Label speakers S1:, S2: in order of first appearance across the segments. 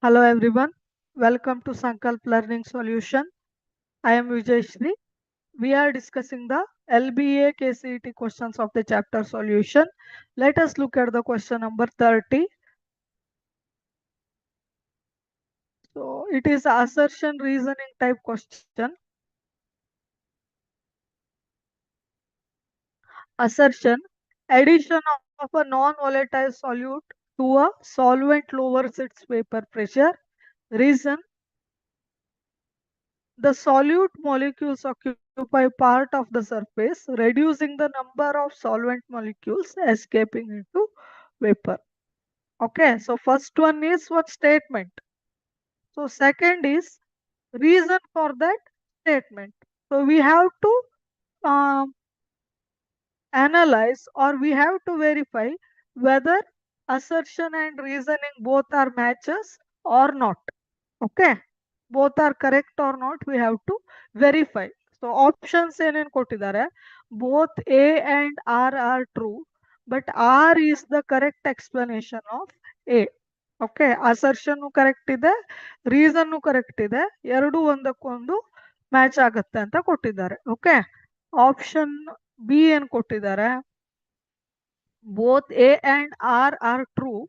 S1: Hello everyone, welcome to Sankalp Learning Solution. I am Vijay Shri. We are discussing the LBA KCET questions of the chapter solution. Let us look at the question number 30. So it is assertion reasoning type question. Assertion: addition of a non-volatile solute to a solvent lowers its vapor pressure. Reason: the solute molecules occupy part of the surface, reducing the number of solvent molecules escaping into vapor. Okay, so first one is one statement. So second is reason for that statement. So we have to um, analyze, or we have to verify whether assertion and reasoning both are matches or not. Okay, both are correct or not, we have to verify. So options ಏನೇನು ಕೊಟ್ಟಿದ್ದಾರೆ, both A and R are true, but R is the correct explanation of A. Okay, assertion correct ಇದೆ, reason correct ಇದೆ, ಎರಡು ಒಂದಕ್ಕೊಂದು match ಆಗುತ್ತೆ ಅಂತ ಕೊಟ್ಟಿದ್ದಾರೆ. Okay, option B ಏನ್ ಕೊಟ್ಟಿದ್ದಾರೆ, both A and R are true,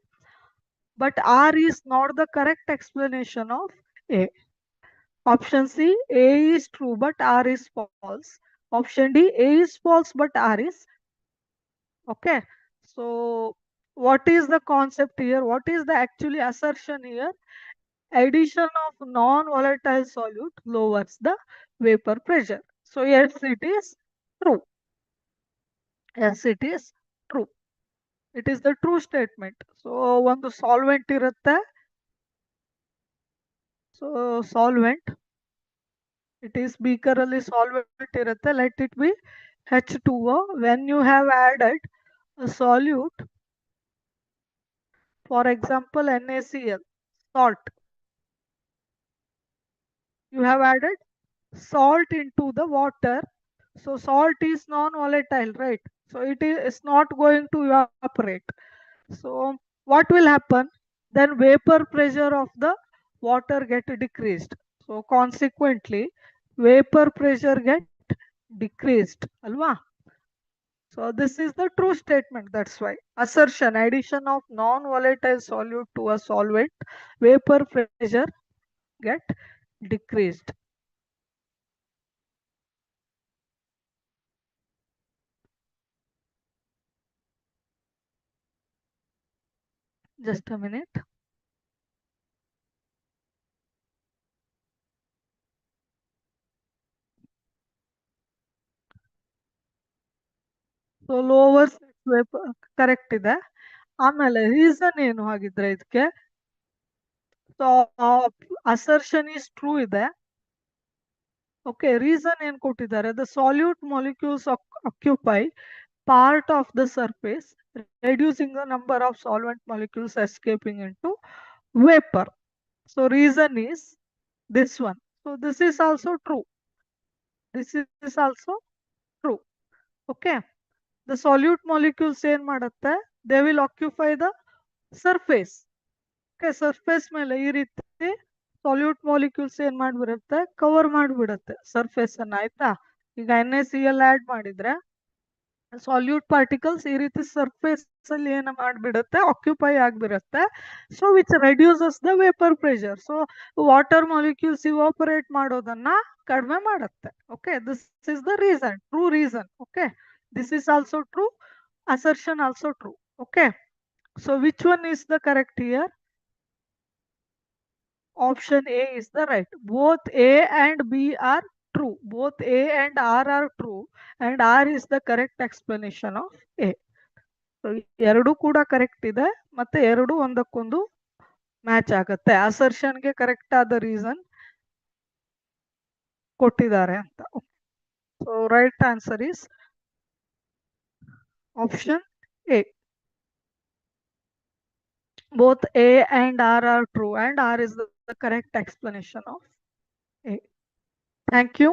S1: but R is not the correct explanation of A. Option C, A is true but R is false. Option D, A is false but R is. Okay. So what is the concept here? What is the actually assertion here? Addition of non-volatile solute lowers the vapor pressure. So yes, it is true. Yes, it is true. It is the true statement. So ಒಂದು solvent ಇರುತ್ತೆ. So solvent, it is beaker ಅಲ್ಲಿ solvent ಇರುತ್ತೆ. Let it be H2O. When you have added a solute, for example NaCl, salt, you have added salt into the water. So salt is non-volatile, right? So it is not going to evaporate. So what will happen? Then vapor pressure of the water get decreased. So consequently, vapor pressure get decreased. Alva? So this is the true statement. That's why assertion: addition of non-volatile solute to a solvent, vapor pressure get decreased. Just a minute. So lower vapor correct ಇದೆ. ಆಮೇಲೆ reason ಏನು ಹಾಗಿದ್ರೆ ಇದಕ್ಕೆ? So assertion is true ಇದೆ. Okay, reason ಏನ್ ಕೊಟ್ಟಿದ್ದಾರೆ? The salute molecules occupy part of the surface, reducing the number of solvent molecules escaping into vapor. So reason is this one. So this is also true. This is also true. Okay. The solute molecules ಏನ್ ಮಾಡುತ್ತೆ? They will occupy the surface. Okay, surface ಮೇಲೆ ಈ ರೀತಿ solute molecules ಏನ್ ಮಾಡ್ಬಿಡುತ್ತೆ? Cover ಮಾಡಿಬಿಡುತ್ತೆ surface ಅನ್ನ. ಆಯ್ತಾ? ಈಗ NaCl add ಮಾಡಿದ್ರೆ ಸಾಲ್ಯೂಟ್ ಪಾರ್ಟಿಕಲ್ಸ್ ಈ ರೀತಿ ಸರ್ಫೇಸ್ ಅಲ್ಲಿ ಏನ ಮಾಡ್ಬಿಡುತ್ತೆ? ಆಕ್ಯುಪೈ ಆಗ್ಬಿಡುತ್ತೆ. So which reduces the vapour pressure. So water molecules evaporate ಮಾಡೋದನ್ನ ಕಡಿಮೆ ಮಾಡುತ್ತೆ. Okay, this is the reason, true reason. Okay, this is also true, assertion also true. Okay, so which one is the correct here? Option A is the right. Both A and B are true. Both A and R are true, and R is the correct explanation of A. So ಎರಡು ಕೂಡ correct ಇದೆ, ಮತ್ತೆ ಎರಡು ಒಂದಕ್ಕೊಂದು match ಆಗುತ್ತೆ. ಅಸರ್ಷನ್ಗೆ correct ಆದ reason ಕೊಟ್ಟಿದ್ದಾರೆ ಅಂತ. So right answer is option A. Both A and R are true, and R is the correct explanation of A. Thank you.